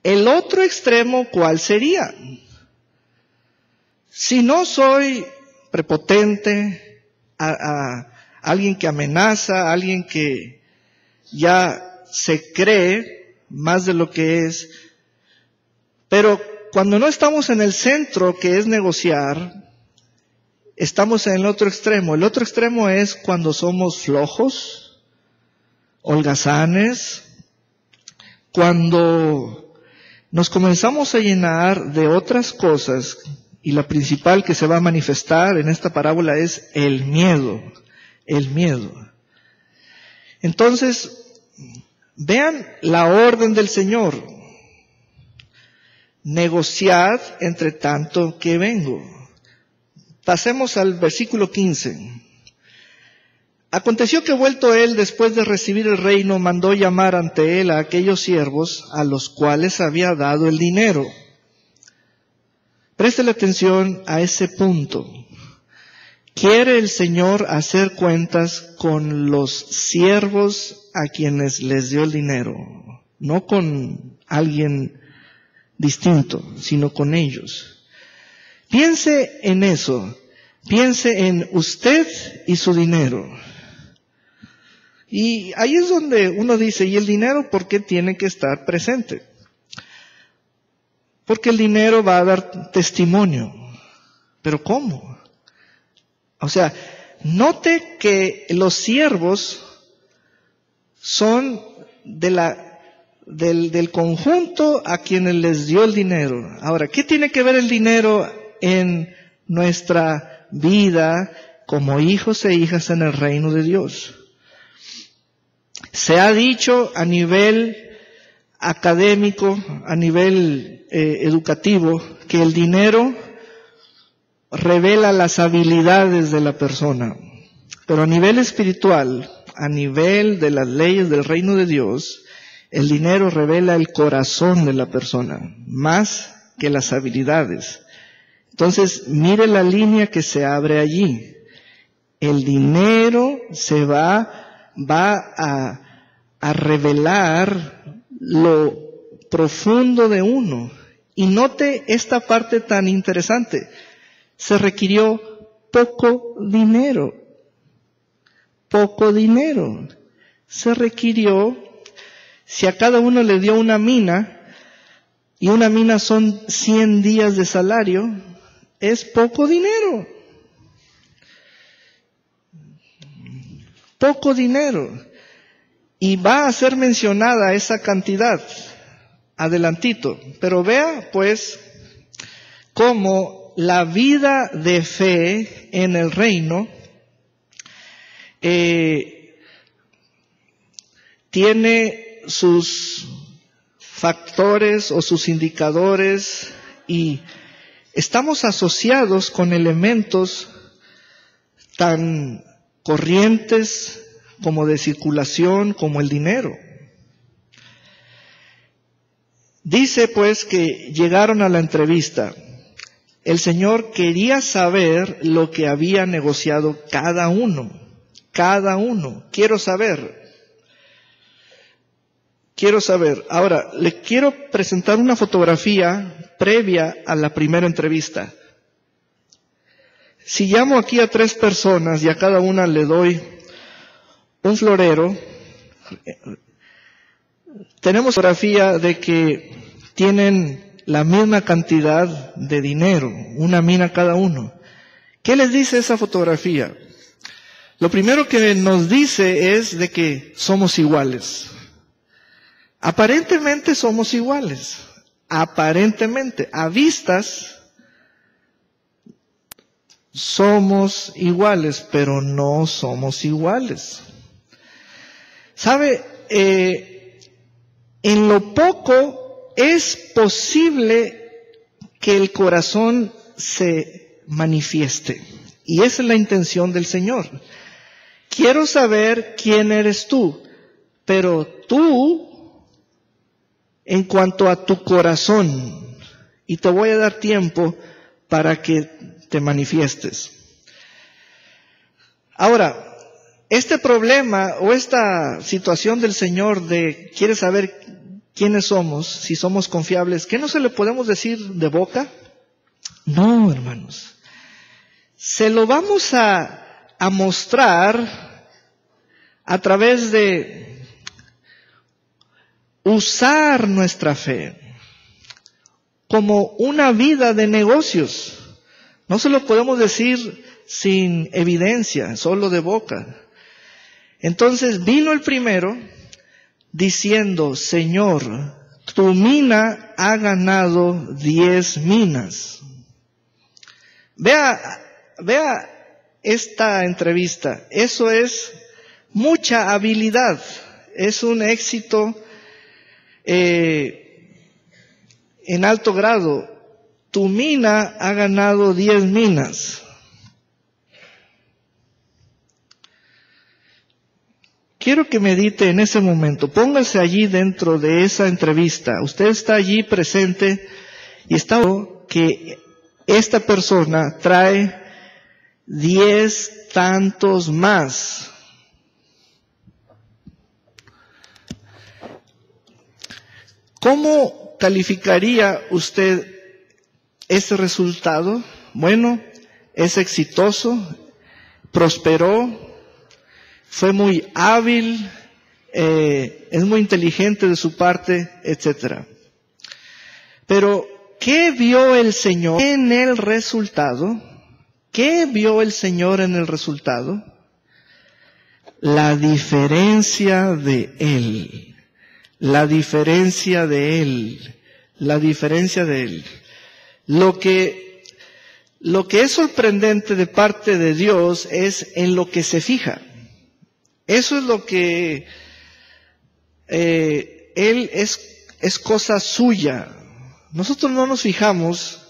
El otro extremo, ¿cuál sería? Si no soy prepotente, alguien que amenaza, alguien que ya se cree más de lo que es, pero cuando no estamos en el centro, que es negociar, estamos en el otro extremo. El otro extremo es cuando somos flojos, holgazanes, cuando nos comenzamos a llenar de otras cosas, y la principal que se va a manifestar en esta parábola es el miedo. El miedo. Entonces, vean la orden del Señor. Negociad entre tanto que vengo. Pasemos al versículo 15. Aconteció que vuelto él, después de recibir el reino, mandó llamar ante él a aquellos siervos a los cuales había dado el dinero. Préstele atención a ese punto. Quiere el Señor hacer cuentas con los siervos a quienes les dio el dinero, no con alguien distinto, sino con ellos. Piense en eso, piense en usted y su dinero. Y ahí es donde uno dice, ¿y el dinero por qué tiene que estar presente? Porque el dinero va a dar testimonio. ¿Pero cómo? O sea, note que los siervos son del conjunto a quienes les dio el dinero. Ahora, ¿qué tiene que ver el dinero en nuestra vida como hijos e hijas en el reino de Dios? Se ha dicho a nivel académico, a nivel educativo, que el dinero revela las habilidades de la persona. Pero a nivel espiritual, a nivel de las leyes del reino de Dios, el dinero revela el corazón de la persona, más que las habilidades. Entonces, mire la línea que se abre allí. El dinero se va a revelar lo profundo de uno. Y note esta parte tan interesante. Se requirió poco dinero. Poco dinero. Se requirió, si a cada uno le dio una mina, y una mina son 100 días de salario, es poco dinero. Poco dinero. Y va a ser mencionada esa cantidad adelantito. Pero vea pues cómo la vida de fe en el reino tiene sus factores o sus indicadores, y estamos asociados con elementos tan corrientes como de circulación, como el dinero. Dice pues que llegaron a la entrevista. El Señor quería saber lo que había negociado cada uno. Cada uno. Quiero saber. Ahora, le quiero presentar una fotografía previa a la primera entrevista. Si llamo aquí a 3 personas y a cada una le doy un florero, tenemos fotografía de que tienen la misma cantidad de dinero, una mina cada uno. ¿Qué les dice esa fotografía? Lo primero que nos dice es de que somos iguales. Aparentemente somos iguales. Aparentemente, a vistas, somos iguales, pero no somos iguales. ¿Sabe? En lo poco es posible que el corazón se manifieste. Y esa es la intención del Señor. Quiero saber quién eres tú, pero tú, en cuanto a tu corazón, y te voy a dar tiempo para que te manifiestes. Ahora, este problema o esta situación del Señor de quiere saber quiénes somos, si somos confiables, ¿qué no se le podemos decir de boca? No, hermanos. Se lo vamos a mostrar a través de usar nuestra fe como una vida de negocios. No se lo podemos decir sin evidencia, solo de boca. Entonces vino el primero diciendo, Señor, tu mina ha ganado 10 minas. Vea esta entrevista. Eso es mucha habilidad. Es un éxito en alto grado. Tu mina ha ganado 10 minas. Quiero que medite en ese momento. Póngase allí dentro de esa entrevista. Usted está allí presente y está viendo que esta persona trae 10 tantos más. ¿Cómo calificaría usted ese resultado? Bueno, es exitoso, prosperó, fue muy hábil, es muy inteligente de su parte, etc. Pero, ¿qué vio el Señor en el resultado? ¿Qué vio el Señor en el resultado? La diferencia de Él. La diferencia de Él. La diferencia de Él. Lo que es sorprendente de parte de Dios es en lo que se fija. Eso es lo que Él es cosa suya. Nosotros no nos fijamos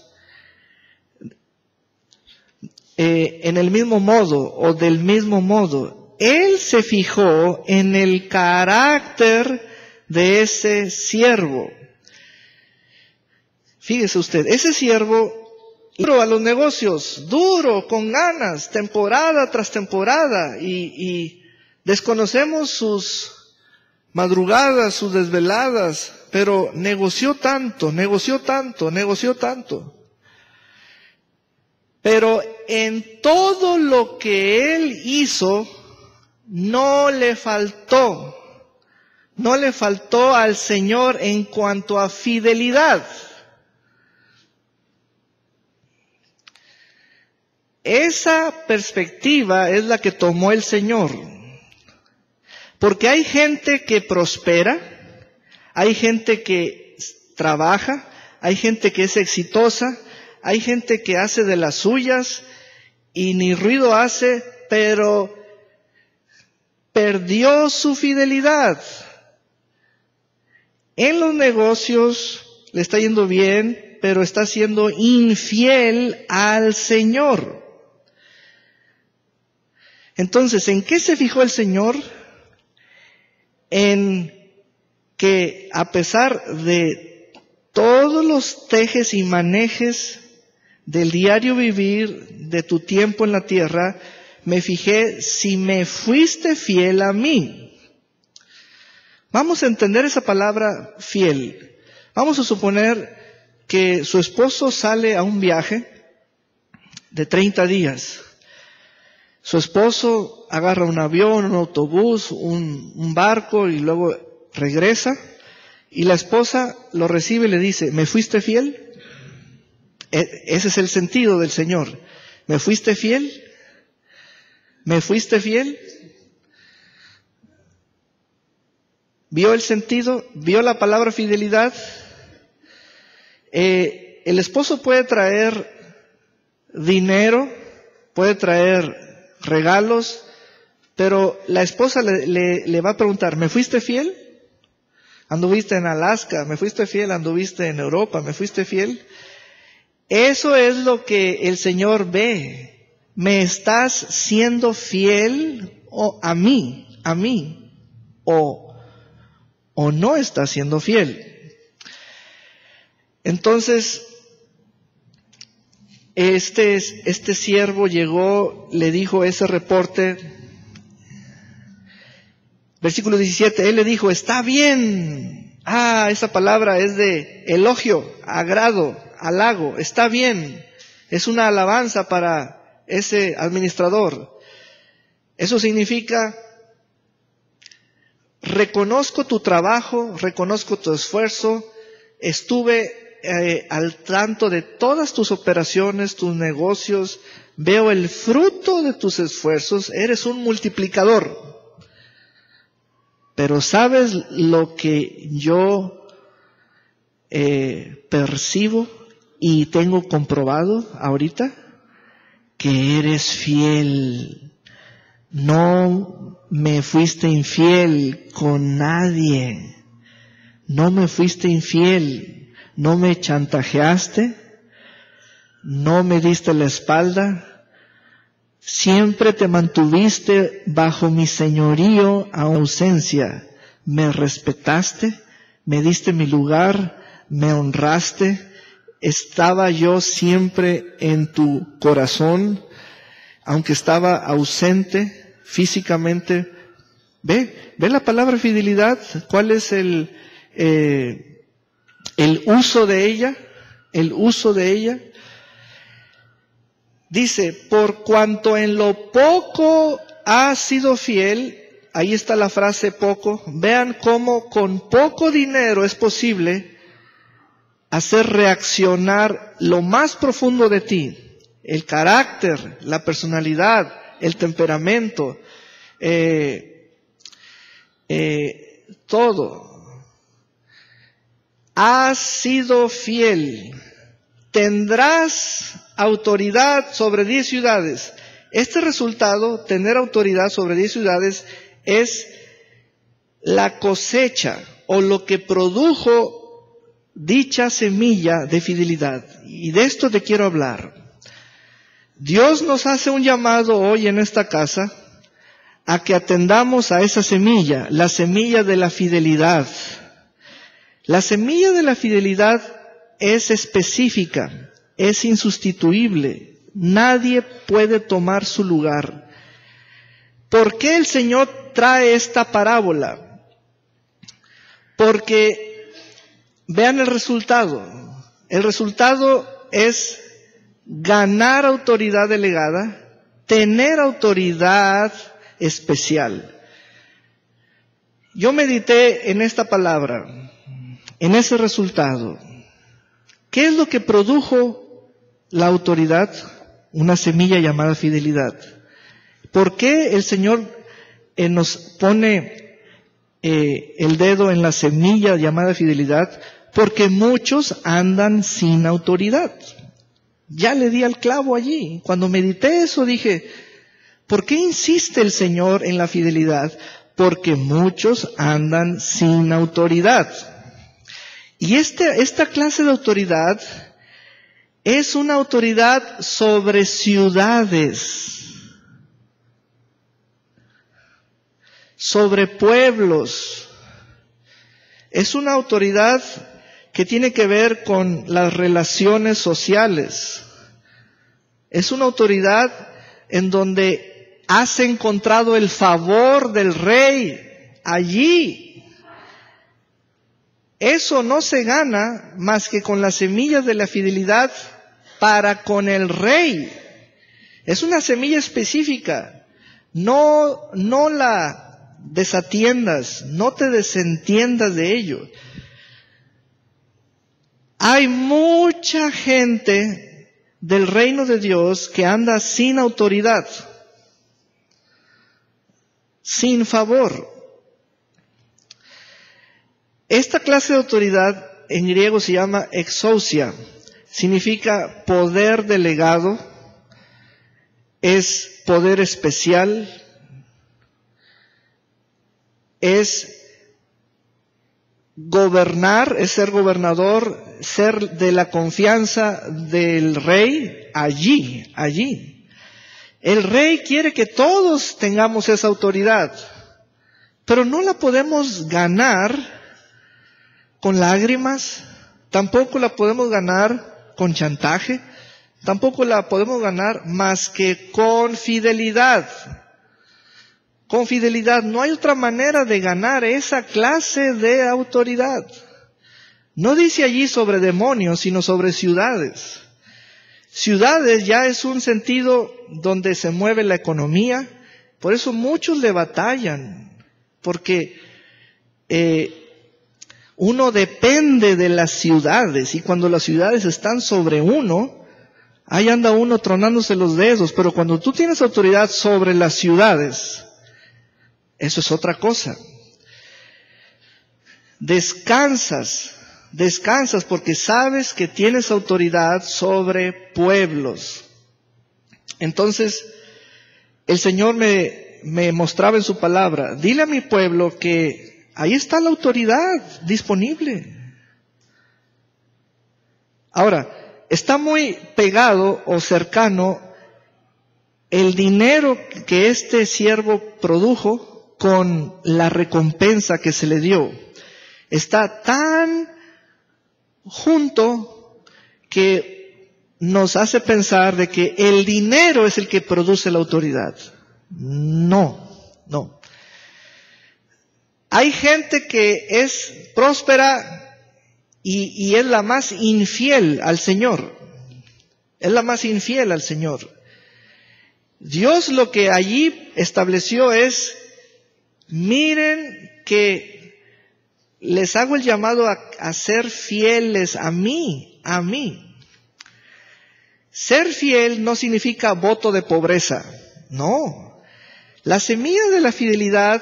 en el mismo modo o del mismo modo. Él se fijó en el carácter de ese siervo. Fíjese usted, ese siervo duro a los negocios, duro, con ganas, temporada tras temporada, y desconocemos sus madrugadas, sus desveladas, pero negoció tanto. Pero en todo lo que él hizo, no le faltó al Señor en cuanto a fidelidad. Esa perspectiva es la que tomó el Señor. Porque hay gente que prospera, hay gente que trabaja, hay gente que es exitosa, hay gente que hace de las suyas y ni ruido hace, pero perdió su fidelidad. En los negocios le está yendo bien, pero está siendo infiel al Señor. Entonces, ¿en qué se fijó el Señor? En que a pesar de todos los tejes y manejes del diario vivir de tu tiempo en la tierra, me fijé si me fuiste fiel a mí. Vamos a entender esa palabra fiel. Vamos a suponer que su esposo sale a un viaje de 30 días. Su esposo agarra un avión, un autobús, un barco y luego regresa. Y la esposa lo recibe y le dice, ¿me fuiste fiel? Ese es el sentido del Señor. ¿Me fuiste fiel? ¿Me fuiste fiel? ¿Vio el sentido? ¿Vio la palabra fidelidad? El esposo puede traer dinero, puede traer regalos, pero la esposa le va a preguntar, ¿me fuiste fiel? ¿Anduviste en Alaska? ¿Me fuiste fiel? ¿Anduviste en Europa? ¿Me fuiste fiel? Eso es lo que el Señor ve. ¿Me estás siendo fiel a mí? ¿O no estás siendo fiel? Entonces, este siervo llegó, le dijo ese reporte. Versículo 17, él le dijo, está bien, Esa palabra es de elogio, agrado, halago, está bien. Es una alabanza para ese administrador. Eso significa, reconozco tu trabajo, reconozco tu esfuerzo, estuve al tanto de todas tus operaciones, tus negocios, veo el fruto de tus esfuerzos, eres un multiplicador. Pero ¿sabes lo que yo percibo y tengo comprobado ahorita? Que eres fiel. No me fuiste infiel con nadie. No me fuiste infiel. No me chantajeaste. No me diste la espalda. Siempre te mantuviste bajo mi señorío a ausencia. Me respetaste, me diste mi lugar, me honraste. Estaba yo siempre en tu corazón, aunque estaba ausente físicamente. Ve la palabra fidelidad. ¿Cuál es el uso de ella? El uso de ella. Dice, por cuanto en lo poco has sido fiel, ahí está la frase poco. Vean cómo con poco dinero es posible hacer reaccionar lo más profundo de ti. El carácter, la personalidad, el temperamento, todo. Has sido fiel. Tendrás autoridad sobre 10 ciudades. Este resultado, tener autoridad sobre 10 ciudades, es la cosecha o lo que produjo dicha semilla de fidelidad. Y de esto te quiero hablar. Dios nos hace un llamado hoy en esta casa a que atendamos a esa semilla, la semilla de la fidelidad. La semilla de la fidelidad es específica, es insustituible. Nadie puede tomar su lugar. ¿Por qué el Señor trae esta parábola? Porque vean el resultado. El resultado es ganar autoridad delegada, tener autoridad especial. Yo medité en esta palabra, en ese resultado. ¿Qué es lo que produjo la autoridad? Una semilla llamada fidelidad. ¿Por qué el Señor nos pone el dedo en la semilla llamada fidelidad? Porque muchos andan sin autoridad. Ya le di al clavo allí. Cuando medité eso dije, ¿por qué insiste el Señor en la fidelidad? Porque muchos andan sin autoridad. Y esta clase de autoridad es una autoridad sobre ciudades, sobre pueblos. Es una autoridad que tiene que ver con las relaciones sociales. Es una autoridad en donde has encontrado el favor del rey allí. Eso no se gana más que con las semillas de la fidelidad para con el rey. Es una semilla específica. No la desatiendas, no te desentiendas de ello. Hay mucha gente del reino de Dios que anda sin autoridad, sin favor. Esta clase de autoridad en griego se llama exousia, significa poder delegado, es poder especial, es gobernar, es ser gobernador, ser de la confianza del rey allí. El rey quiere que todos tengamos esa autoridad, pero no la podemos ganar con lágrimas, tampoco la podemos ganar con chantaje, tampoco la podemos ganar más que con fidelidad. con fidelidad. No hay otra manera de ganar esa clase de autoridad. No dice allí sobre demonios, sino sobre ciudades. Ciudades ya es un sentido donde se mueve la economía. Por eso muchos le batallan, porque uno depende de las ciudades, y cuando las ciudades están sobre uno, ahí anda uno tronándose los dedos. Pero cuando tú tienes autoridad sobre las ciudades, eso es otra cosa. Descansas porque sabes que tienes autoridad sobre pueblos. Entonces, el Señor me mostraba en su palabra, dile a mi pueblo que ahí está la autoridad disponible. Ahora, está muy pegado o cercano el dinero que este siervo produjo con la recompensa que se le dio. Está tan junto que nos hace pensar de que el dinero es el que produce la autoridad. No. Hay gente que es próspera y es la más infiel al Señor. Es la más infiel al Señor. Dios lo que allí estableció es, miren que les hago el llamado a ser fieles a mí. Ser fiel no significa voto de pobreza, no. La semilla de la fidelidad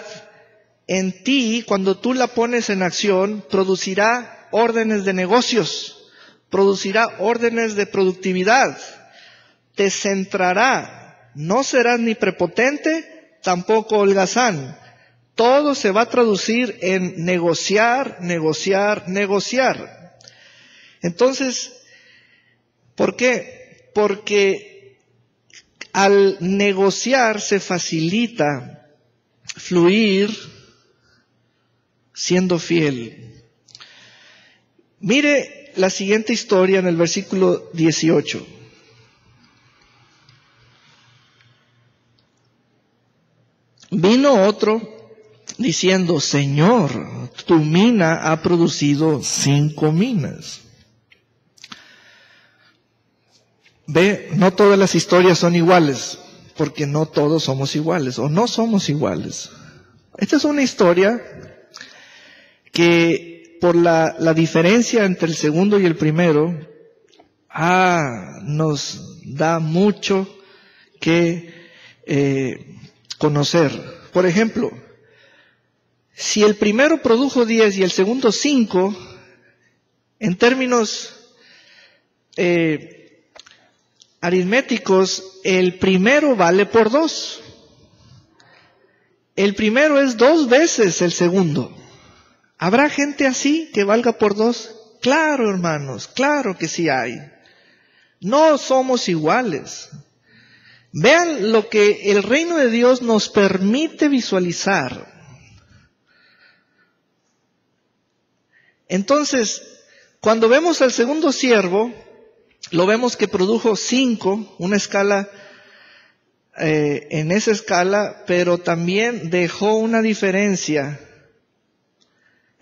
en ti, cuando tú la pones en acción, producirá órdenes de negocios, producirá órdenes de productividad, te centrará, no serás ni prepotente, tampoco holgazán. Todo se va a traducir en negociar. Entonces, ¿por qué? Porque al negociar se facilita fluir siendo fiel. Mire la siguiente historia en el versículo 18. Vino otro diciendo, Señor, tu mina ha producido 5 minas. Ve, no todas las historias son iguales, porque no todos somos iguales, o no somos iguales. Esta es una historia que por la diferencia entre el segundo y el primero, nos da mucho que conocer. Por ejemplo, si el primero produjo 10 y el segundo 5, en términos aritméticos, el primero vale por 2. El primero es 2 veces el segundo. ¿Habrá gente así que valga por 2? Claro, hermanos, claro que sí hay. No somos iguales. Vean lo que el reino de Dios nos permite visualizar. Entonces, cuando vemos al segundo siervo, lo vemos que produjo 5, una escala, en esa escala, pero también dejó una diferencia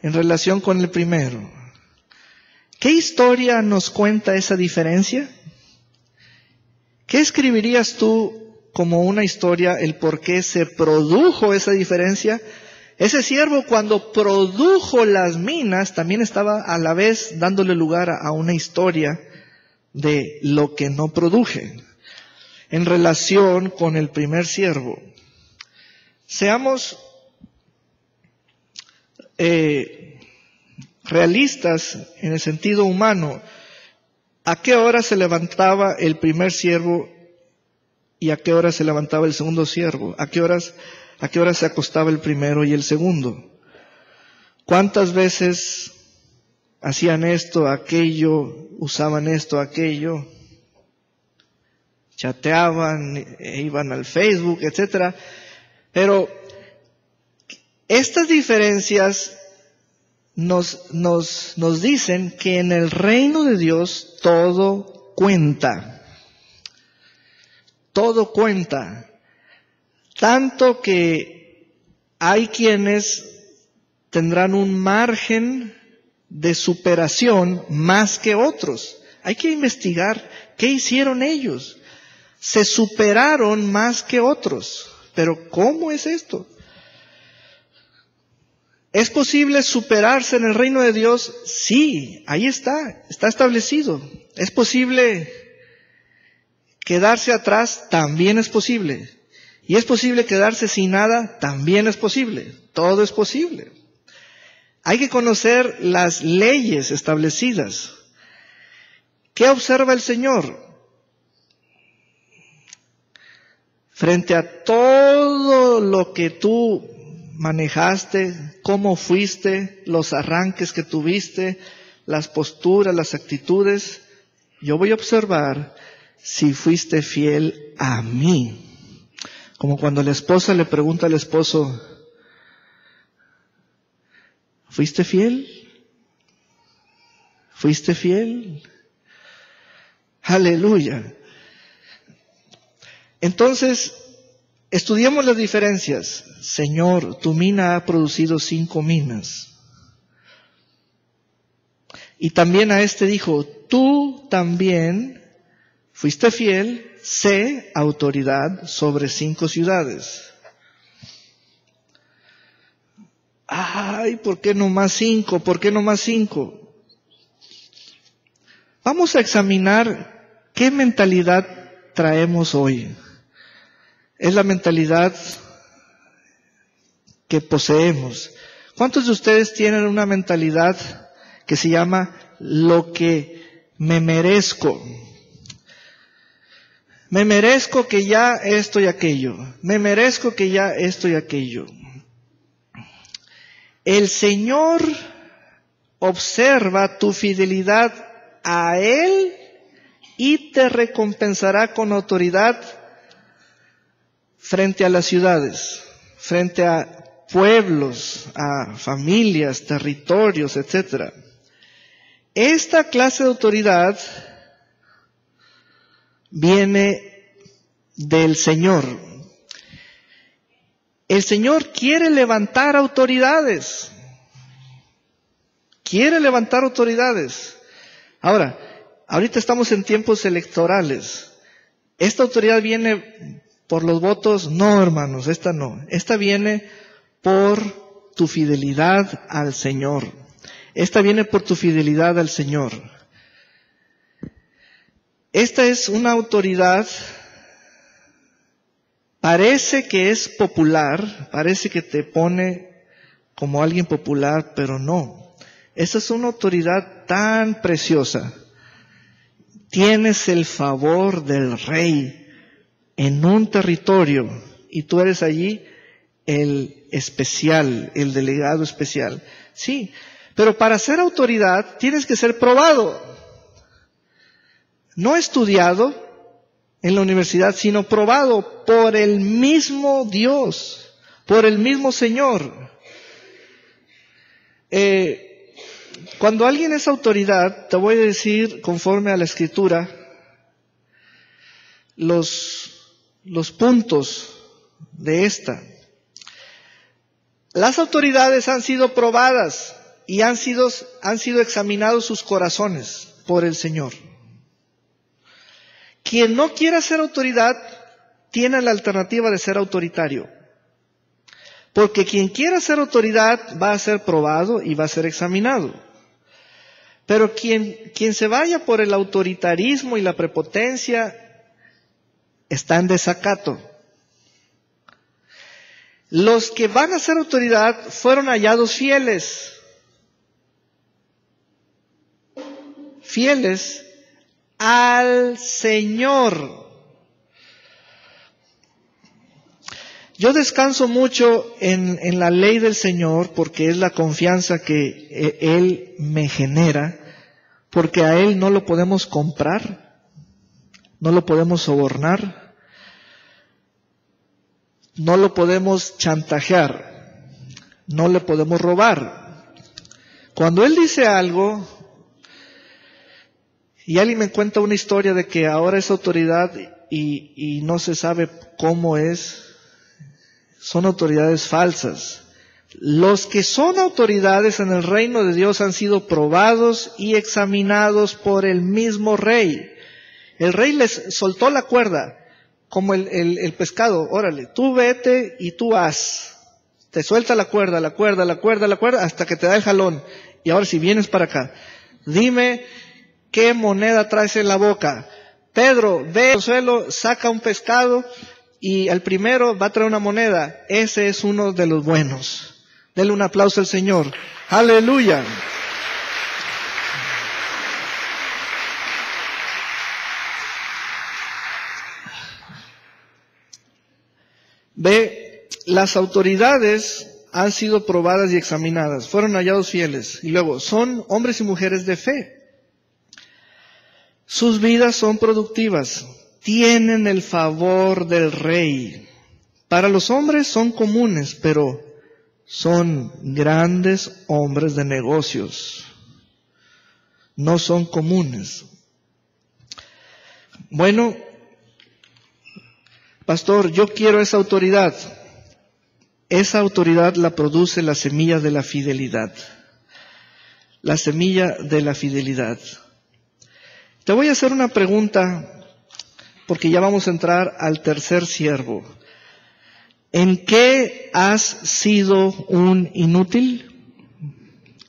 en relación con el primero. ¿Qué historia nos cuenta esa diferencia? ¿Qué escribirías tú como una historia, el por qué se produjo esa diferencia? Ese siervo, cuando produjo las minas, también estaba a la vez dándole lugar a una historia de lo que no produje en relación con el primer siervo. Seamos realistas en el sentido humano. ¿A qué hora se levantaba el primer siervo y a qué hora se levantaba el segundo siervo? ¿A qué hora se acostaba el primero y el segundo? ¿Cuántas veces hacían esto, aquello, usaban esto, aquello? Chateaban, iban al Facebook, etcétera. Pero estas diferencias nos dicen que en el reino de Dios todo cuenta. Todo cuenta. Tanto que hay quienes tendrán un margen de superación más que otros. Hay que investigar qué hicieron ellos. Se superaron más que otros. Pero ¿cómo es esto? ¿Es posible superarse en el reino de Dios? Sí, ahí está establecido. ¿Es posible quedarse atrás? También es posible. ¿Y es posible quedarse sin nada? También es posible. Todo es posible. Hay que conocer las leyes establecidas. ¿Qué observa el Señor? Frente a todo lo que tú manejaste, cómo fuiste, los arranques que tuviste, las posturas, las actitudes, yo voy a observar si fuiste fiel a mí. Como cuando la esposa le pregunta al esposo, ¿fuiste fiel? ¿Fuiste fiel? Aleluya. Entonces, estudiemos las diferencias. Señor, tu mina ha producido 5 minas. Y también a este dijo, tú también fuiste fiel, sé autoridad sobre 5 ciudades. Ay, ¿por qué no más 5? ¿Por qué no más 5? Vamos a examinar qué mentalidad traemos hoy. Es la mentalidad que poseemos. ¿Cuántos de ustedes tienen una mentalidad que se llama lo que me merezco? Me merezco que ya esto y aquello. Me merezco que ya esto y aquello. El Señor observa tu fidelidad a Él y te recompensará con autoridad frente a las ciudades, frente a pueblos, a familias, territorios, etc. Esta clase de autoridad viene del Señor. El Señor quiere levantar autoridades. Quiere levantar autoridades. Ahora, ahorita estamos en tiempos electorales. ¿Esta autoridad viene por los votos? No, hermanos, esta no. Esta viene por tu fidelidad al Señor. Esta viene por tu fidelidad al Señor. Esta es una autoridad, parece que es popular, parece que te pone como alguien popular, pero no. Esta es una autoridad tan preciosa. Tienes el favor del rey en un territorio y tú eres allí el especial, el delegado especial. Sí, pero para ser autoridad tienes que ser probado. No estudiado en la universidad, sino probado por el mismo Dios, por el mismo Señor. Cuando alguien es autoridad, te voy a decir, conforme a la Escritura, los puntos de esta. Las autoridades han sido probadas y han sido examinados sus corazones por el Señor. Quien no quiera ser autoridad tiene la alternativa de ser autoritario. Porque quien quiera ser autoridad va a ser probado y va a ser examinado. Pero quien se vaya por el autoritarismo y la prepotencia está en desacato. Los que van a ser autoridad fueron hallados fieles. Fieles al Señor. Yo descanso mucho en la ley del Señor porque es la confianza que Él me genera, porque a Él no lo podemos comprar, no lo podemos sobornar, no lo podemos chantajear, no le podemos robar. Cuando Él dice algo, y alguien me cuenta una historia de que ahora es autoridad y no se sabe cómo es, son autoridades falsas. Los que son autoridades en el reino de Dios han sido probados y examinados por el mismo rey. El rey les soltó la cuerda, como el pescado. Órale, tú vete y tú haz. Te suelta la cuerda, hasta que te da el jalón. Y ahora si vienes para acá, dime qué moneda traes en la boca. Pedro, ve al suelo, saca un pescado y al primero va a traer una moneda. Ese es uno de los buenos. Denle un aplauso al Señor. ¡Aleluya! Ve, las autoridades han sido probadas y examinadas, fueron hallados fieles. Y luego, son hombres y mujeres de fe. Sus vidas son productivas, tienen el favor del rey. Para los hombres son comunes, pero son grandes hombres de negocios. No son comunes. Bueno, pastor, yo quiero esa autoridad. Esa autoridad la produce la semilla de la fidelidad. La semilla de la fidelidad. Te voy a hacer una pregunta, porque ya vamos a entrar al tercer siervo. ¿En qué has sido un inútil?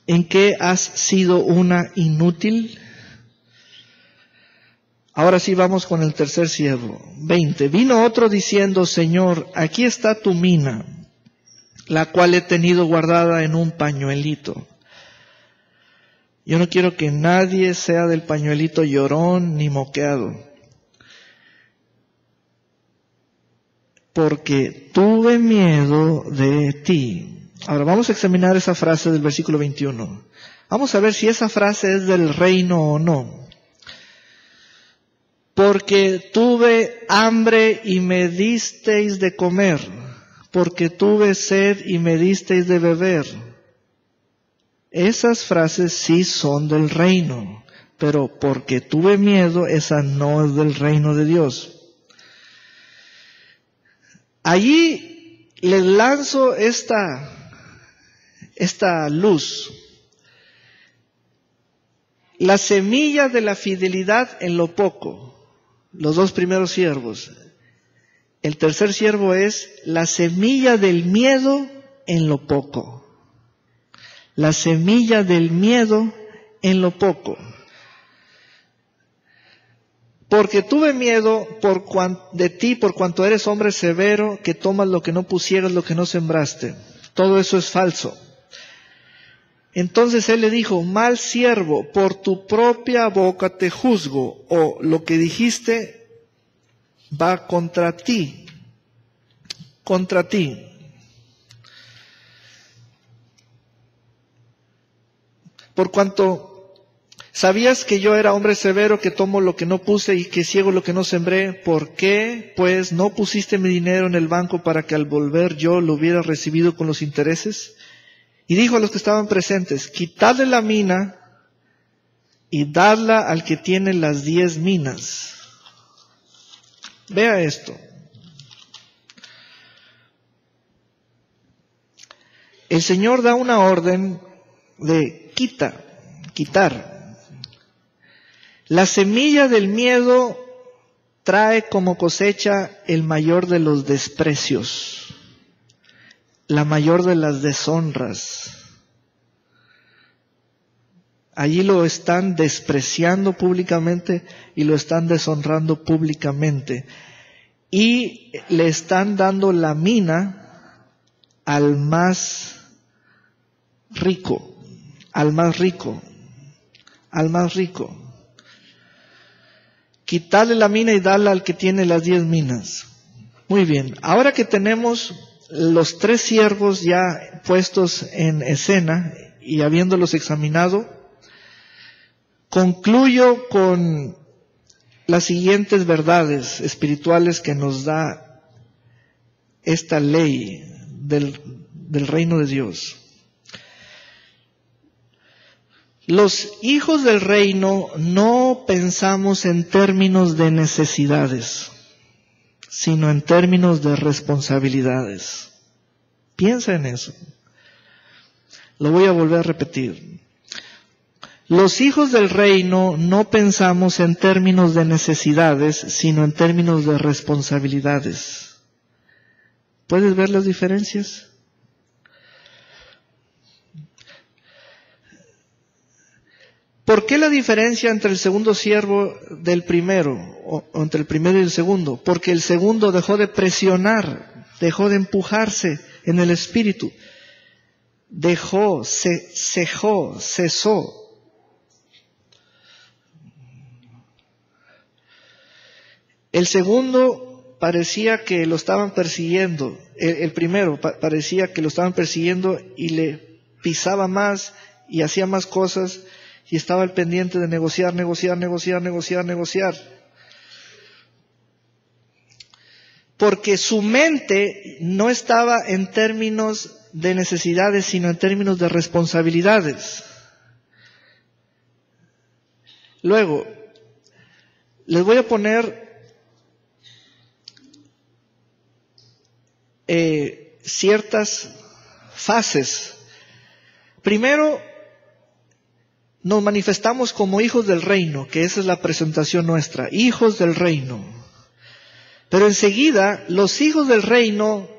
¿En qué has sido una inútil? Ahora sí vamos con el tercer siervo. 20. Vino otro diciendo, Señor, aquí está tu mina, la cual he tenido guardada en un pañuelito. Yo no quiero que nadie sea del pañuelito llorón ni moqueado. Porque tuve miedo de ti. Ahora vamos a examinar esa frase del versículo 21. Vamos a ver si esa frase es del reino o no. Porque tuve hambre y me disteis de comer. Porque tuve sed y me disteis de beber. Esas frases sí son del reino, pero porque tuve miedo, esa no es del reino de Dios. Allí les lanzo esta luz. La semilla de la fidelidad en lo poco. Los dos primeros siervos. El tercer siervo es la semilla del miedo en lo poco. La semilla del miedo en lo poco. Porque tuve miedo de ti por cuanto eres hombre severo, que tomas lo que no pusieras, lo que no sembraste. Todo eso es falso. Entonces él le dijo, mal siervo, por tu propia boca te juzgo, o lo que dijiste va contra ti. Contra ti. Por cuanto sabías que yo era hombre severo, que tomo lo que no puse y que ciego lo que no sembré, ¿por qué, pues, no pusiste mi dinero en el banco para que al volver yo lo hubiera recibido con los intereses? Y dijo a los que estaban presentes, quitadle la mina y dadla al que tiene las 10 minas. Vea esto. El Señor da una orden de quitar. La semilla del miedo trae como cosecha el mayor de los desprecios, la mayor de las deshonras. Allí lo están despreciando públicamente y lo están deshonrando públicamente. Y le están dando la mina al más rico, al más rico, al más rico. Quitarle la mina y darla al que tiene las 10 minas. Muy bien, ahora que tenemos los 3 siervos ya puestos en escena y habiéndolos examinado, concluyo con las siguientes verdades espirituales que nos da esta ley del reino de Dios. Los hijos del reino no pensamos en términos de necesidades, sino en términos de responsabilidades. Piensa en eso. Lo voy a volver a repetir. Los hijos del reino no pensamos en términos de necesidades, sino en términos de responsabilidades. ¿Puedes ver las diferencias? ¿Por qué la diferencia entre el segundo siervo del primero, o entre el primero y el segundo? Porque el segundo dejó de presionar, dejó de empujarse en el espíritu, cesó. El segundo parecía que lo estaban persiguiendo, el primero parecía que lo estaban persiguiendo y le pisaba más y hacía más cosas. Y estaba al pendiente de negociar. Porque su mente no estaba en términos de necesidades, sino en términos de responsabilidades. Luego, les voy a poner ciertas fases. Primero, nos manifestamos como hijos del reino, que esa es la presentación nuestra, hijos del reino. Pero enseguida, los hijos del reino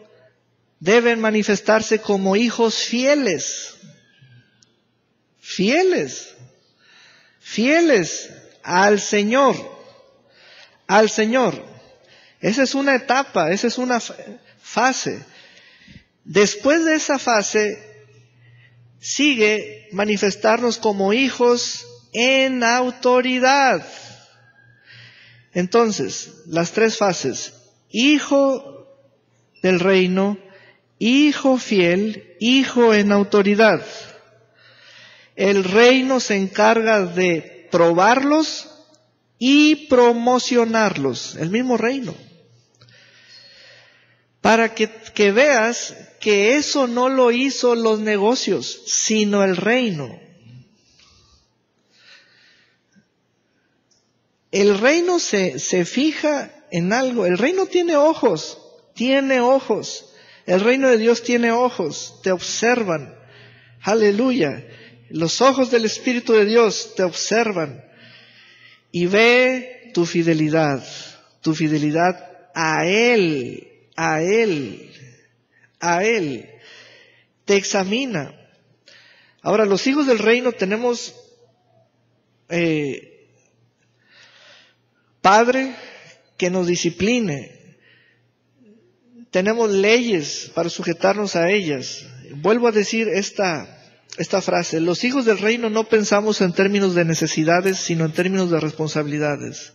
deben manifestarse como hijos fieles. Fieles al Señor. Esa es una etapa, esa es una fase. Después de esa fase, sigue manifestarnos como hijos en autoridad. Entonces, las tres fases: hijo del reino, hijo fiel, hijo en autoridad. El reino se encarga de probarlos y promocionarlos, el mismo reino. Para que veas que eso no lo hizo los negocios, sino el reino. El reino se fija en algo. El reino tiene ojos. El reino de Dios tiene ojos, te observan. Aleluya. Los ojos del Espíritu de Dios te observan y ve tu fidelidad a Él. Te examina. Ahora, los hijos del reino tenemos Padre que nos discipline. Tenemos leyes para sujetarnos a ellas. Vuelvo a decir esta frase: los hijos del reino no pensamos en términos de necesidades, sino en términos de responsabilidades.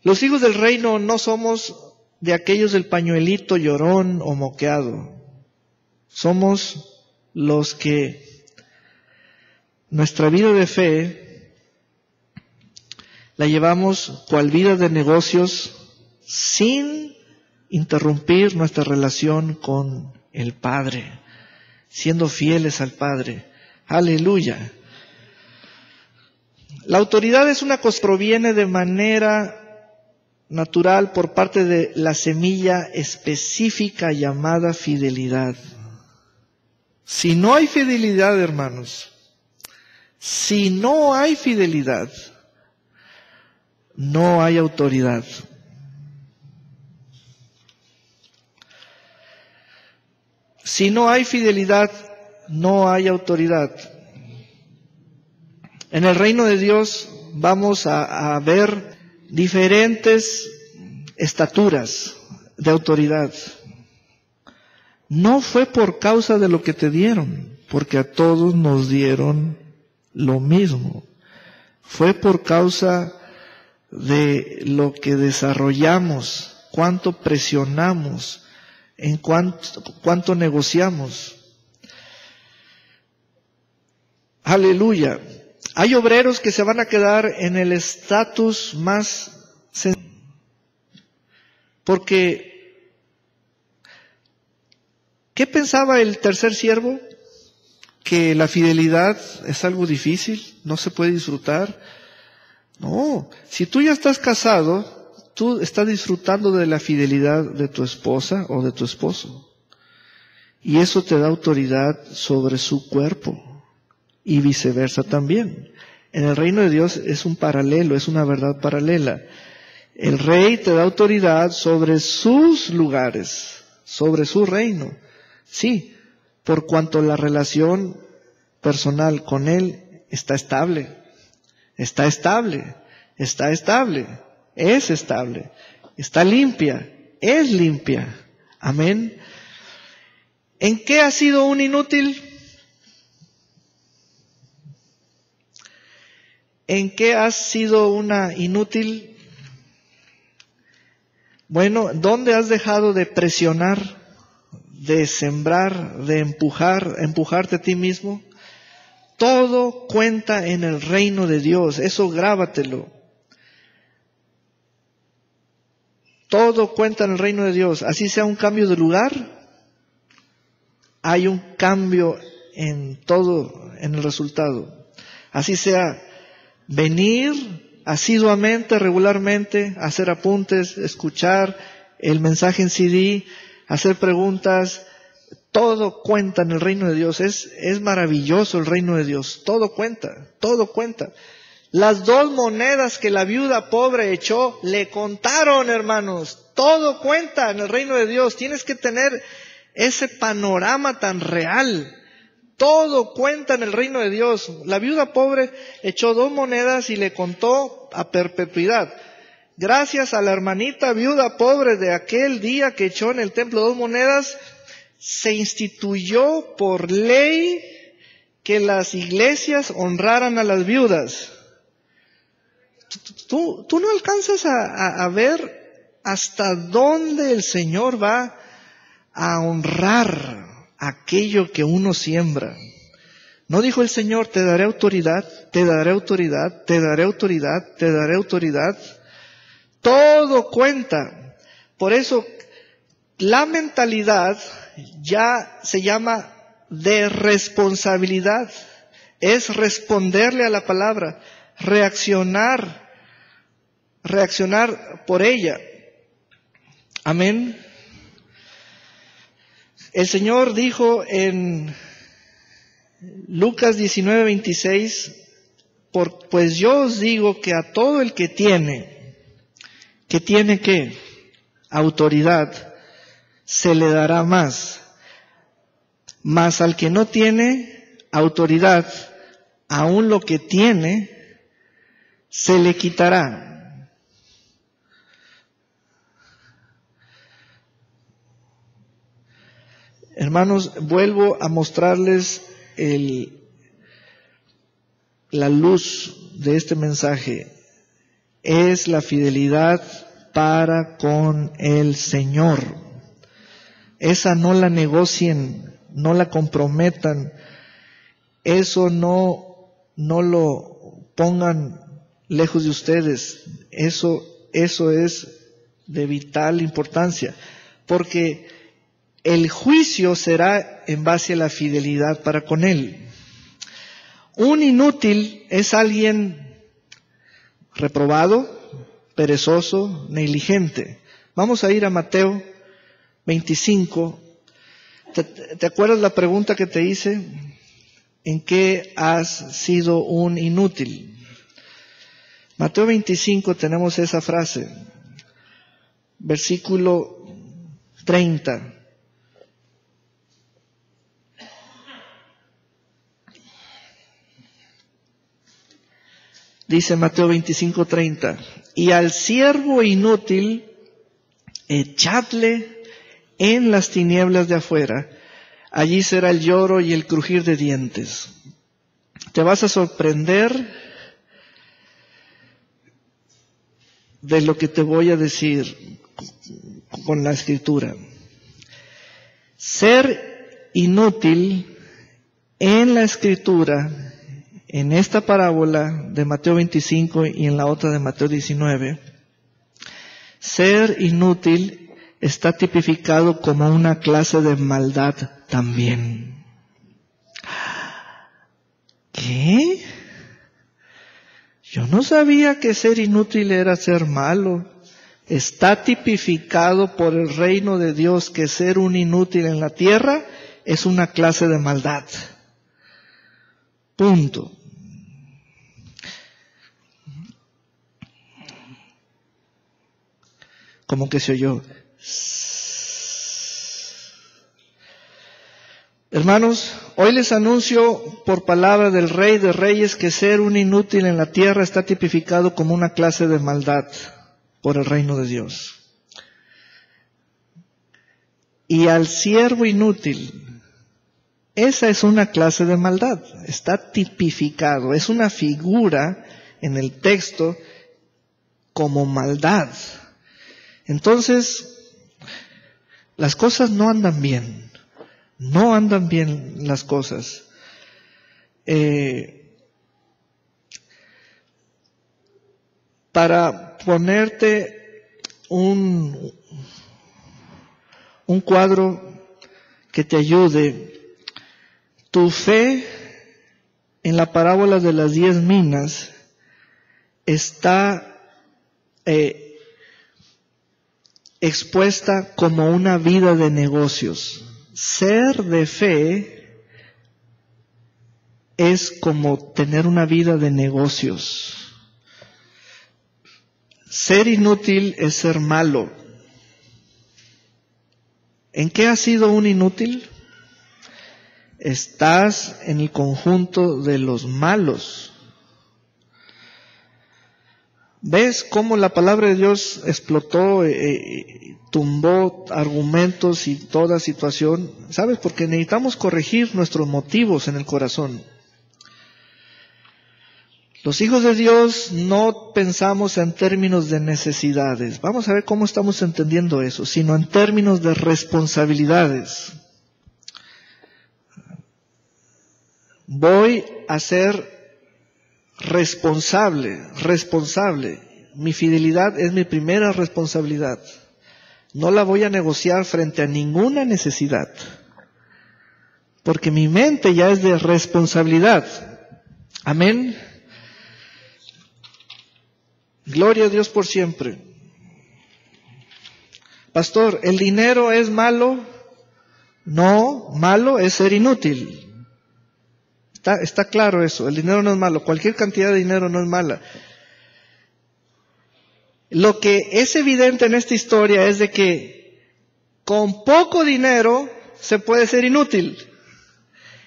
Los hijos del reino no somos de aquellos del pañuelito llorón o moqueado. Somos los que nuestra vida de fe la llevamos cual vida de negocios sin interrumpir nuestra relación con el Padre, siendo fieles al Padre. Aleluya. La autoridad es una cosa que proviene de manera natural por parte de la semilla específica llamada fidelidad. Si no hay fidelidad, hermanos, no hay autoridad. Si no hay fidelidad, no hay autoridad. En el reino de Dios vamos a ver diferentes estaturas de autoridad. No fue por causa de lo que te dieron, porque a todos nos dieron lo mismo. Fue por causa de lo que desarrollamos, cuánto presionamos, en cuánto negociamos. Aleluya. Hay obreros que se van a quedar en el estatus más sencillo. Porque, ¿qué pensaba el tercer siervo? Que la fidelidad es algo difícil, no se puede disfrutar. No, si tú ya estás casado, tú estás disfrutando de la fidelidad de tu esposa o de tu esposo. Y eso te da autoridad sobre su cuerpo. Y viceversa también. En el reino de Dios es un paralelo, es una verdad paralela. El rey te da autoridad sobre sus lugares, sobre su reino. Sí, por cuanto la relación personal con él está estable, está estable, está estable, es estable, está limpia, es limpia. Amén. ¿En qué has sido un inútil? ¿En qué has sido una inútil? Bueno, ¿dónde has dejado de presionar, de sembrar, de empujarte a ti mismo? Todo cuenta en el reino de Dios, eso grábatelo. Todo cuenta en el reino de Dios, así sea un cambio de lugar, hay un cambio en todo, en el resultado. Así sea venir asiduamente, regularmente, hacer apuntes, escuchar el mensaje en CD, hacer preguntas, todo cuenta en el reino de Dios. Es maravilloso el reino de Dios. Todo cuenta, todo cuenta. Las 2 monedas que la viuda pobre echó, le contaron, hermanos. Todo cuenta en el reino de Dios. Tienes que tener ese panorama tan real. Todo cuenta en el reino de Dios. La viuda pobre echó 2 monedas y le contó a perpetuidad. Gracias a la hermanita viuda pobre de aquel día que echó en el templo 2 monedas, se instituyó por ley que las iglesias honraran a las viudas. Tú no alcanzas a ver hasta dónde el Señor va a honrar aquello que uno siembra. ¿No dijo el Señor, te daré autoridad, te daré autoridad, te daré autoridad, te daré autoridad? Todo cuenta. Por eso, la mentalidad ya se llama de responsabilidad. Es responderle a la palabra, reaccionar por ella. Amén. El Señor dijo en Lucas 19:26, pues yo os digo que a todo el que tiene ¿qué? Autoridad, se le dará más. Mas al que no tiene autoridad, aún lo que tiene, se le quitará. Hermanos, vuelvo a mostrarles la luz de este mensaje. Es la fidelidad para con el Señor. Esa no la negocien, no la comprometan. Eso no lo pongan lejos de ustedes. Eso es de vital importancia. Porque el juicio será en base a la fidelidad para con Él. Un inútil es alguien reprobado, perezoso, negligente. Vamos a ir a Mateo 25. ¿Te acuerdas la pregunta que te hice? ¿En qué has sido un inútil? Mateo 25 tenemos esa frase. Versículo 30. Dice Mateo 25:30, y al siervo inútil echadle en las tinieblas de afuera, allí será el lloro y el crujir de dientes. Te vas a sorprender de lo que te voy a decir con la Escritura. Ser inútil en la Escritura, en esta parábola de Mateo 25 y en la otra de Mateo 19, ser inútil está tipificado como una clase de maldad también. ¿Qué? Yo no sabía que ser inútil era ser malo. Está tipificado por el reino de Dios que ser un inútil en la tierra es una clase de maldad. Punto. Como que se oyó. Hermanos, hoy les anuncio por palabra del Rey de Reyes que ser un inútil en la tierra está tipificado como una clase de maldad por el reino de Dios. Y al siervo inútil, esa es una clase de maldad, está tipificado, es una figura en el texto como maldad. Entonces, las cosas no andan bien. No andan bien las cosas. Para ponerte un cuadro que te ayude, tu fe en la parábola de las 10 minas está expuesta como una vida de negocios. Ser de fe es como tener una vida de negocios. Ser inútil es ser malo. ¿En qué has sido un inútil? Estás en el conjunto de los malos. ¿Ves cómo la palabra de Dios explotó, tumbó argumentos y toda situación? ¿Sabes? Porque necesitamos corregir nuestros motivos en el corazón. Los hijos de Dios no pensamos en términos de necesidades. Vamos a ver cómo estamos entendiendo eso, sino en términos de responsabilidades. Voy a ser responsable. Mi fidelidad es mi primera responsabilidad. No la voy a negociar frente a ninguna necesidad. Porque mi mente ya es de responsabilidad. Amén. Gloria a Dios por siempre. Pastor, ¿el dinero es malo? No, malo es ser inútil. Está claro eso, el dinero no es malo, cualquier cantidad de dinero no es mala. Lo que es evidente en esta historia es de que con poco dinero se puede ser inútil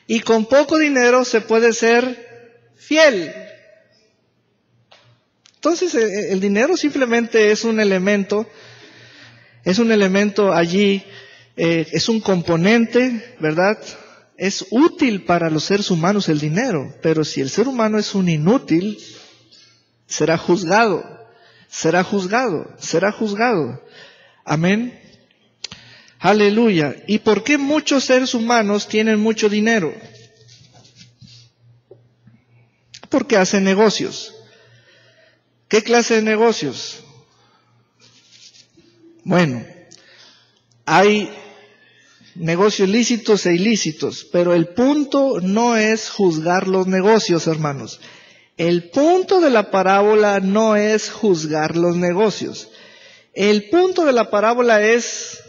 y con poco dinero se puede ser fiel. Entonces el dinero simplemente es un elemento allí, es un componente, ¿verdad? Es útil para los seres humanos el dinero, pero si el ser humano es un inútil, será juzgado. Amén. Aleluya. ¿Y por qué muchos seres humanos tienen mucho dinero? Porque hacen negocios. ¿Qué clase de negocios? Bueno, hay negocios lícitos e ilícitos, pero el punto no es juzgar los negocios, hermanos. El punto de la parábola no es juzgar los negocios. El punto de la parábola es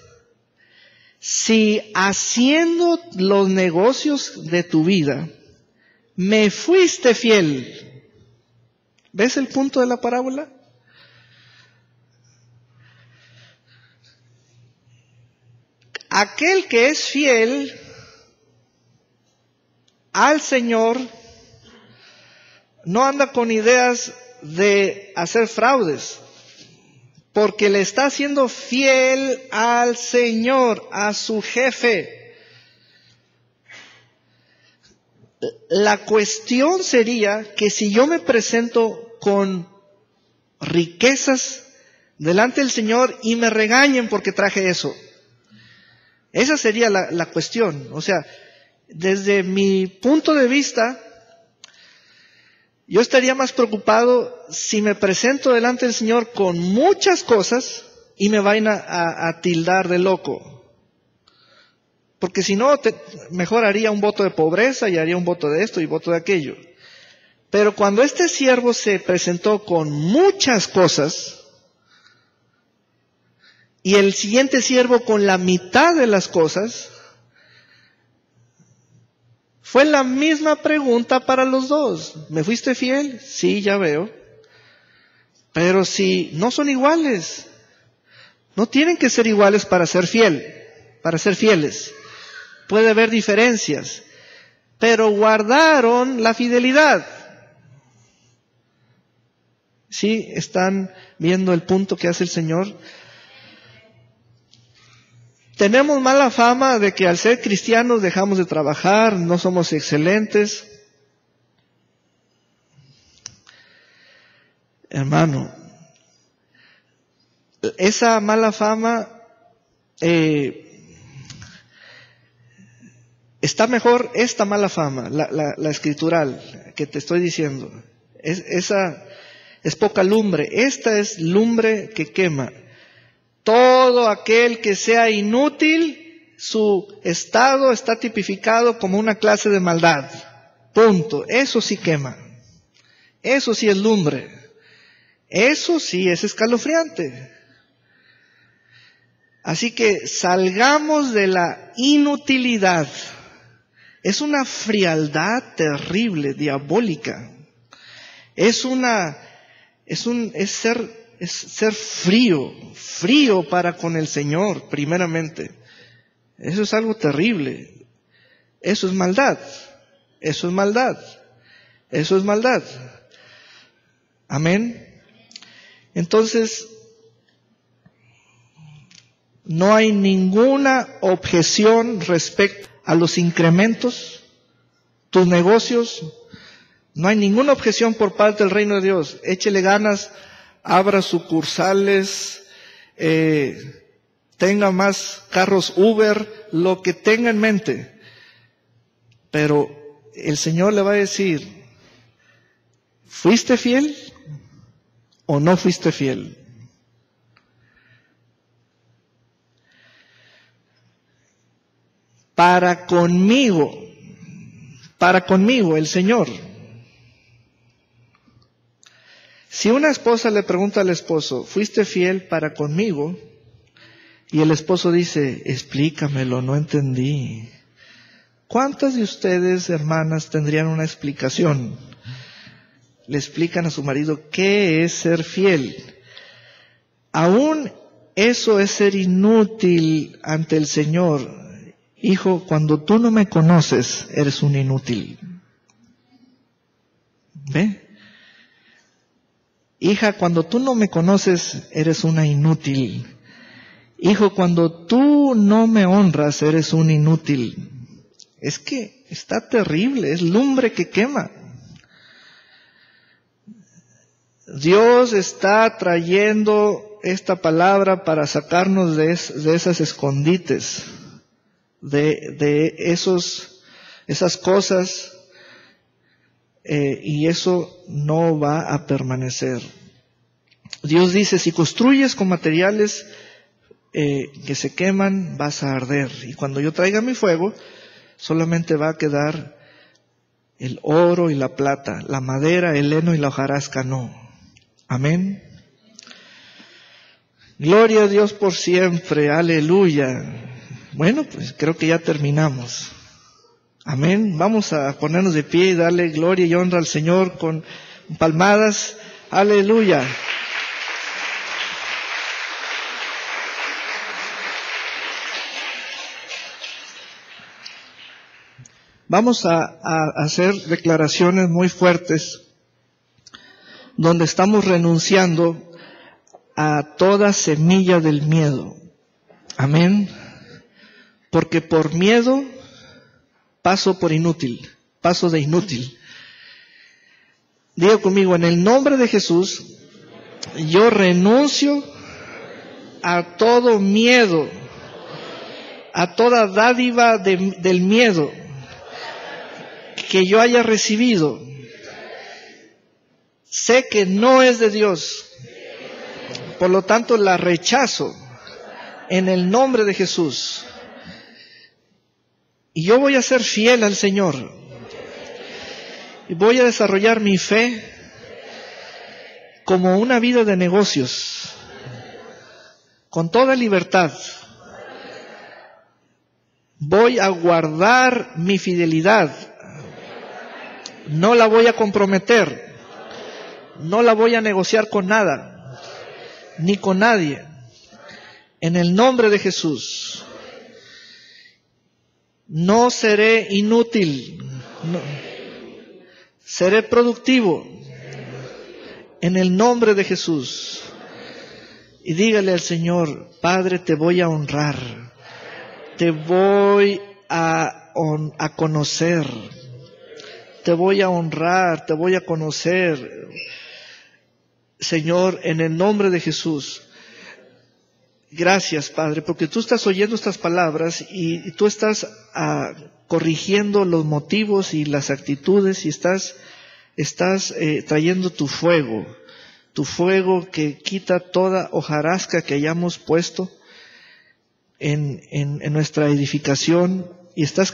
si haciendo los negocios de tu vida me fuiste fiel. ¿Ves el punto de la parábola? Aquel que es fiel al Señor no anda con ideas de hacer fraudes, porque le está siendo fiel al Señor, a su jefe. La cuestión sería que si yo me presento con riquezas delante del Señor y me regañen porque traje eso. Esa sería la cuestión. O sea, desde mi punto de vista, yo estaría más preocupado si me presento delante del Señor con muchas cosas y me vayan a tildar de loco. Porque si no, mejor haría un voto de pobreza y haría un voto de esto y voto de aquello. Pero cuando este siervo se presentó con muchas cosas, y el siguiente siervo con la mitad de las cosas, Fue la misma pregunta para los dos. ¿Me fuiste fiel? Sí, ya veo. Pero si no son iguales, no tienen que ser iguales para ser fieles. Puede haber diferencias, pero guardaron la fidelidad. ¿Sí? ¿Están viendo el punto que hace el Señor? Tenemos mala fama de que al ser cristianos dejamos de trabajar, no somos excelentes. Hermano, esa mala fama está mejor esta mala fama, la escritural que te estoy diciendo. Esa es poca lumbre. Esta es lumbre que quema. Todo aquel que sea inútil, su estado está tipificado como una clase de maldad. Punto. Eso sí quema. Eso sí es lumbre. Eso sí es escalofriante. Así que salgamos de la inutilidad. Es una frialdad terrible, diabólica. Es ser frío para con el Señor, primeramente. Eso es algo terrible. Eso es maldad. Eso es maldad. Eso es maldad. Amén. Entonces, no hay ninguna objeción respecto a los incrementos, tus negocios. No hay ninguna objeción por parte del reino de Dios. Échele ganas. Abra sucursales, tenga más carros Uber, lo que tenga en mente. Pero el Señor le va a decir, ¿fuiste fiel o no fuiste fiel? Para conmigo el Señor. Si una esposa le pregunta al esposo, ¿fuiste fiel para conmigo? Y el esposo dice, explícamelo, no entendí. ¿Cuántas de ustedes, hermanas, tendrían una explicación? Le explican a su marido qué es ser fiel. Aún eso es ser inútil ante el Señor. Hijo, cuando tú no me conoces, eres un inútil. ¿Ve? Hija, cuando tú no me conoces, eres una inútil. Hijo, cuando tú no me honras, eres un inútil. Es que está terrible, es lumbre que quema. Dios está trayendo esta palabra para sacarnos de esas escondites, de esas cosas. Y eso no va a permanecer. Dios dice, si construyes con materiales que se queman, vas a arder. Y cuando yo traiga mi fuego, solamente va a quedar el oro y la plata, la madera, el heno y la hojarasca no. Amén. Gloria a Dios por siempre. Aleluya. Bueno, pues creo que ya terminamos. Amén. Vamos a ponernos de pie y darle gloria y honra al Señor con palmadas. Aleluya. Vamos a hacer declaraciones muy fuertes donde estamos renunciando a toda semilla del miedo. Amén. Porque por miedo paso de inútil. Diga conmigo, en el nombre de Jesús, yo renuncio a todo miedo, a toda dádiva del miedo que yo haya recibido. Sé que no es de Dios, por lo tanto la rechazo en el nombre de Jesús. Y yo voy a ser fiel al Señor. Y voy a desarrollar mi fe como una vida de negocios, con toda libertad. Voy a guardar mi fidelidad No la voy a comprometer. No la voy a negociar con nada, ni con nadie. En el nombre de Jesús. No seré inútil. No. Seré productivo. En el nombre de Jesús. Y dígale al Señor, Padre, te voy a honrar. Te voy a conocer. Te voy a honrar, te voy a conocer. Señor, en el nombre de Jesús. Gracias, Padre, porque tú estás oyendo estas palabras y tú estás corrigiendo los motivos y las actitudes y estás trayendo tu fuego que quita toda hojarasca que hayamos puesto en nuestra edificación y estás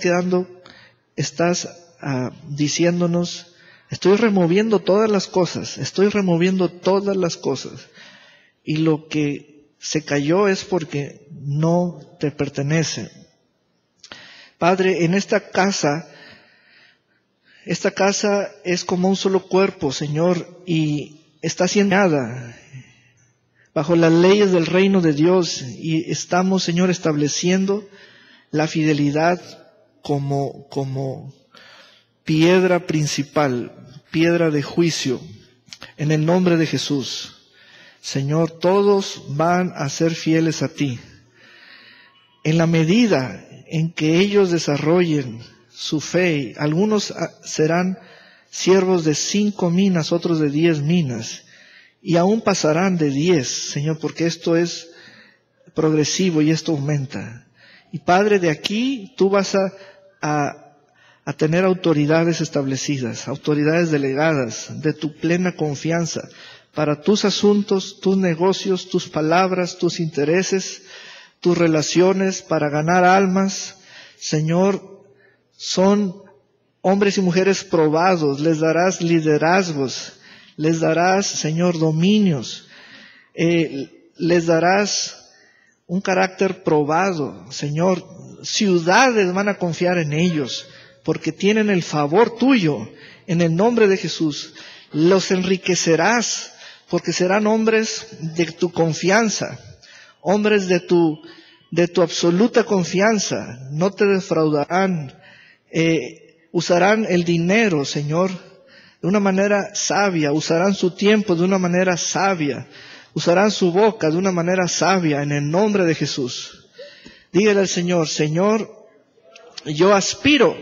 diciéndonos, estoy removiendo todas las cosas y lo que se cayó es porque no te pertenece. Padre, en esta casa es como un solo cuerpo, Señor, y está siendo nada bajo las leyes del reino de Dios y estamos, Señor, estableciendo la fidelidad como piedra principal, piedra de juicio, en el nombre de Jesús. Señor, todos van a ser fieles a ti. En la medida en que ellos desarrollen su fe, algunos serán siervos de 5 minas, otros de 10 minas, y aún pasarán de 10, Señor, porque esto es progresivo y esto aumenta. Y Padre, de aquí tú vas a tener autoridades establecidas, autoridades delegadas de tu plena confianza para tus asuntos, tus negocios, tus palabras, tus intereses, tus relaciones, para ganar almas. Señor, son hombres y mujeres probados, les darás liderazgos, les darás, Señor, dominios, les darás un carácter probado, Señor. Ciudades van a confiar en ellos, porque tienen el favor tuyo, en el nombre de Jesús. Los enriquecerás, porque serán hombres de tu confianza, hombres de tu absoluta confianza, no te defraudarán, usarán el dinero, Señor, de una manera sabia, usarán su tiempo de una manera sabia, usarán su boca de una manera sabia, en el nombre de Jesús. Dígale al Señor, Señor, yo aspiro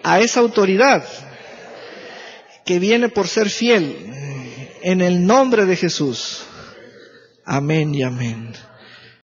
a esa autoridad que viene por ser fiel, en el nombre de Jesús. Amén y amén.